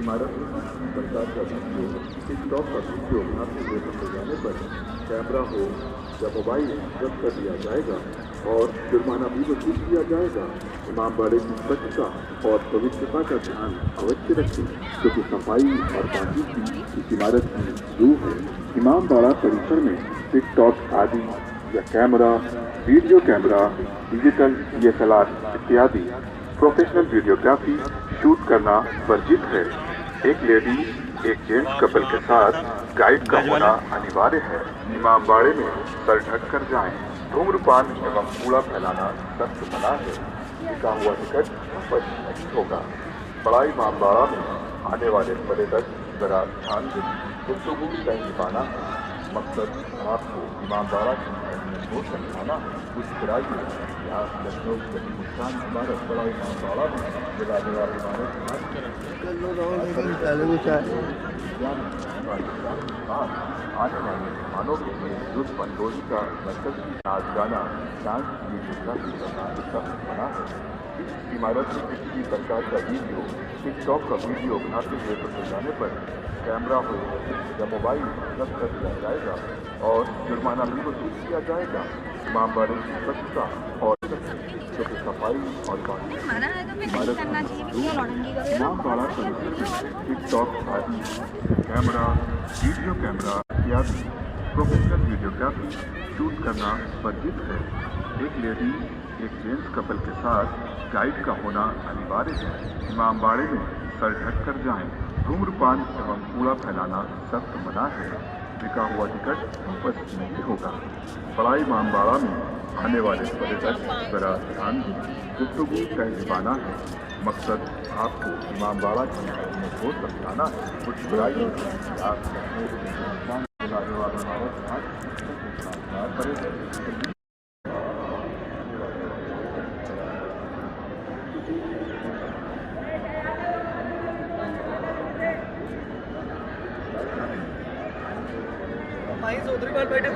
इमारत सरकार का टिकटॉक का वीडियो बनाते हुए पकड़े जाने पर कैमरा हो या मोबाइल जब्त कर लिया जाएगा और जुर्माना भी वसूल किया जाएगा। इमामबाड़े की स्वच्छता और पवित्रता का ध्यान अवश्य रखें, क्योंकि सफाई और बाकी इस इमारत की रूह है। इमामबाड़ा परिसर में टिकटॉक आदि या camera, video camera, digital DSLR इत्यादि प्रोफेशनल वीडियोग्राफी शूट करना वर्जित है। एक लेडी एक जेंट्स कपल के साथ गाइड का होना अनिवार्य है। इमामबाड़े में सर ढक कर जाएं। धूम्रपान एवं कूड़ा फैलाना सख्त मना है। लिखा हुआ टिकट वापस नहीं होगा। बड़ा इमामबाड़ा में आने वाले पर्यटक जरा ध्यान दें। गुफ्तगू तहजीबाना है। मकसद आपको इमामबाड़ा की अहमियत को समझाना है। मुस्कुराइए। यहाँ लखनऊ की मुस्कान इमारत बड़ा इमामबाड़ा में जगह जगह इमारत आने वाले मेहमानों के लिए लुत्फ अंदोजी का मरकजी नाच गाना डांस की फोटोग्राफी करना सख्त मना है। इस इमारत में किसी भी प्रकार का वीडियो, टिकटॉक का वीडियो बनाते हुए पकड़े जाने पर कैमरा हो या मोबाइल जब्त कर दिया जाएगा और जुर्माना भी वसूल किया जाएगा। इमामबाड़े की स्वच्छता और क्योंकि सफाई और इमामबाड़ा टिकटॉक आदि कैमरा, वीडियो कैमरा इत्यादि प्रोफेशनल वीडियोग्राफी शूट करना वर्जित है। एक लेडी एक जेंट्स कपल के साथ गाइड का होना अनिवार्य है। इमामबाड़े में सर ढक कर जाएं। धूम्रपान एवं कूड़ा फैलाना सख्त मना है। लिखा हुआ टिकट वापस नहीं होगा। बड़ा इमामबाड़ा में आने वाले पर्यटक जरा ध्यान दें। गुफ्तगू तहजीबाना है। मकसद आपको इमामबाड़ा की अहमियत को समझाना है। कुछ बुराई चौधरी बाल बैठे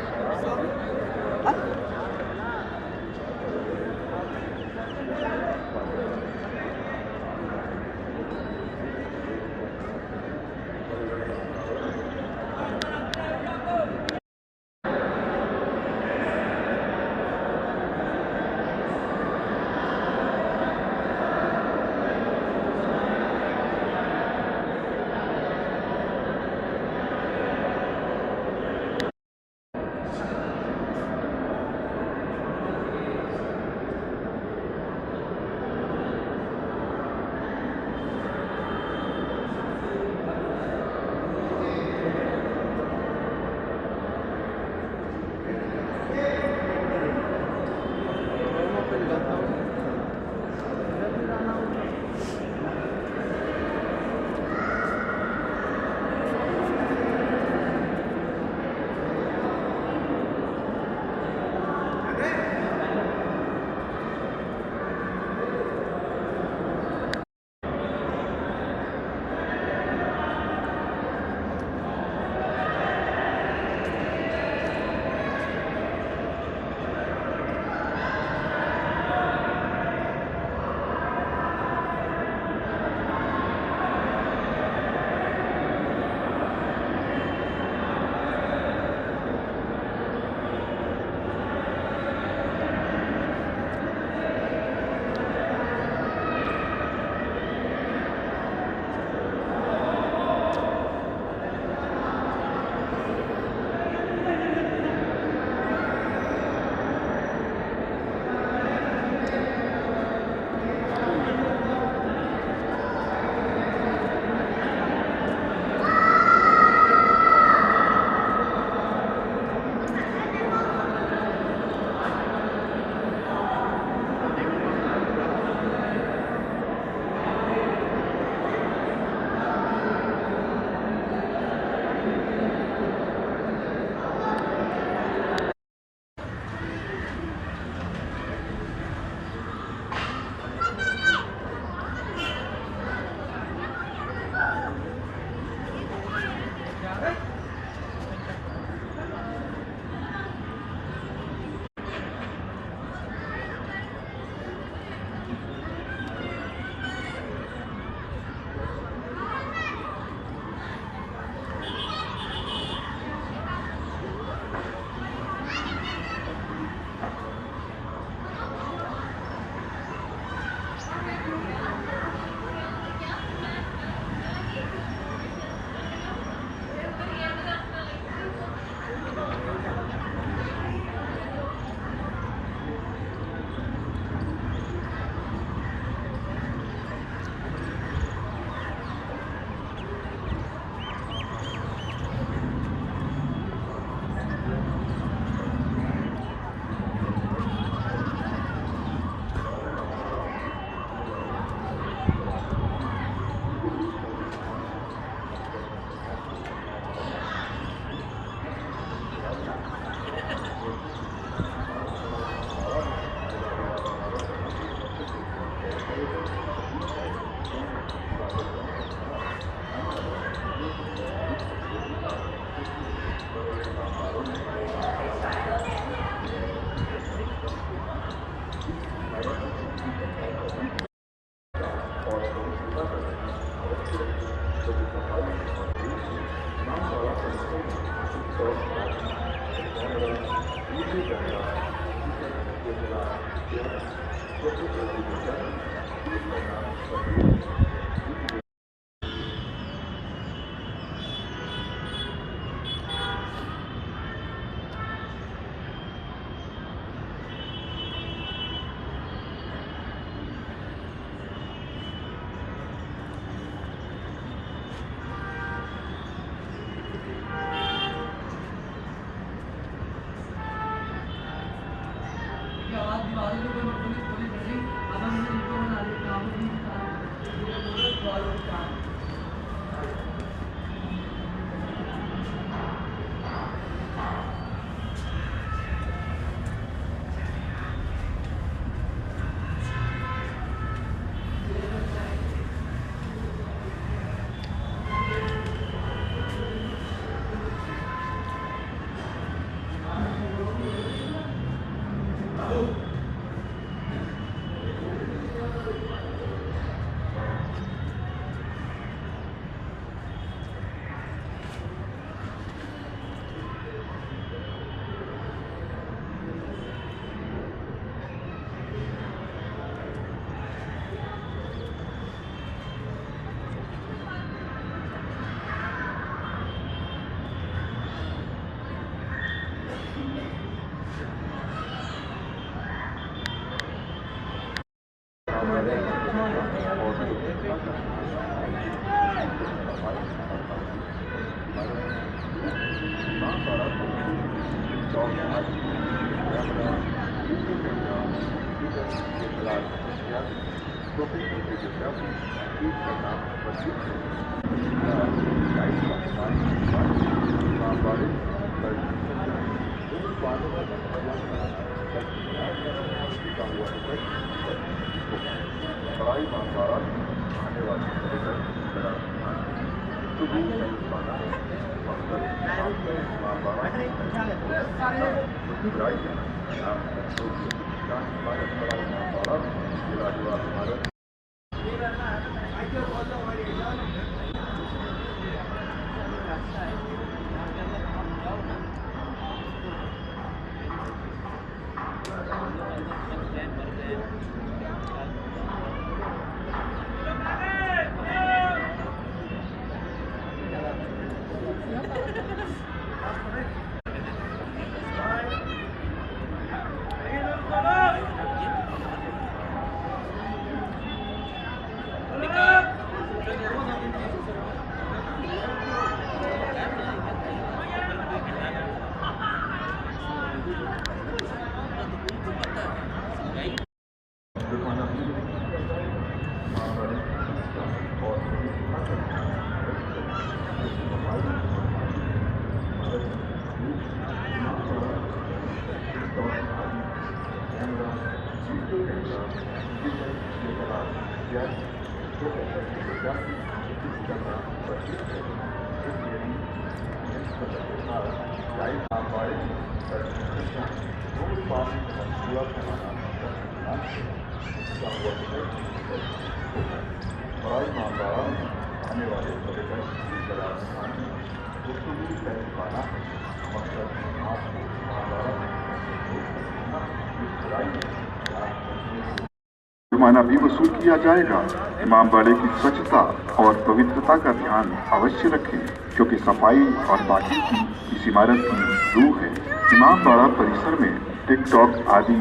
जुर्माना भी वसूल किया जाएगा। इमामबाड़े की स्वच्छता और पवित्रता का ध्यान अवश्य रखें, क्योंकि सफाई और बाकी की इस इमारत की रूह है। इमामबाड़ा परिसर में टिकटॉक आदि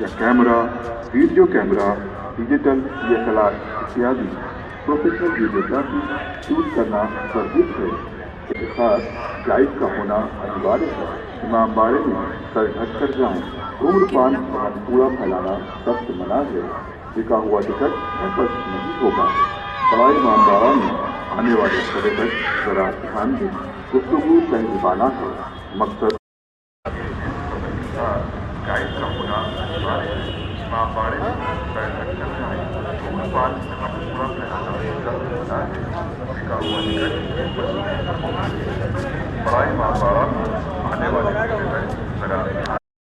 या camera, video camera, digital DSLR इत्यादि प्रोफेशनल वीडियोग्राफी शूट करना वर्जित है। इसके साथ गाइड का होना अनिवार्य है। इमामबाड़े में सर ढककर जाएं। धूम्रपान और कूड़ा फैलाना सख्त मना है। लिखा हुआ टिकट वापस नहीं होगा। बड़ा इमामबाड़ा में आने वाले पर्यटक जरा ध्यान दें। गुफ्तगू तहजीबाना है, मकसद गाइड का होना अनिवार्य है। इमामबाड़े में सर ढककर जाएं। धूम्रपान और कूड़ा फैलाना सख्त मना है। लिखा हुआ टिकट वापस नहीं होगा। बड़ा इमामबाड़ा में आने वाले पर्यटक जरा ध्यान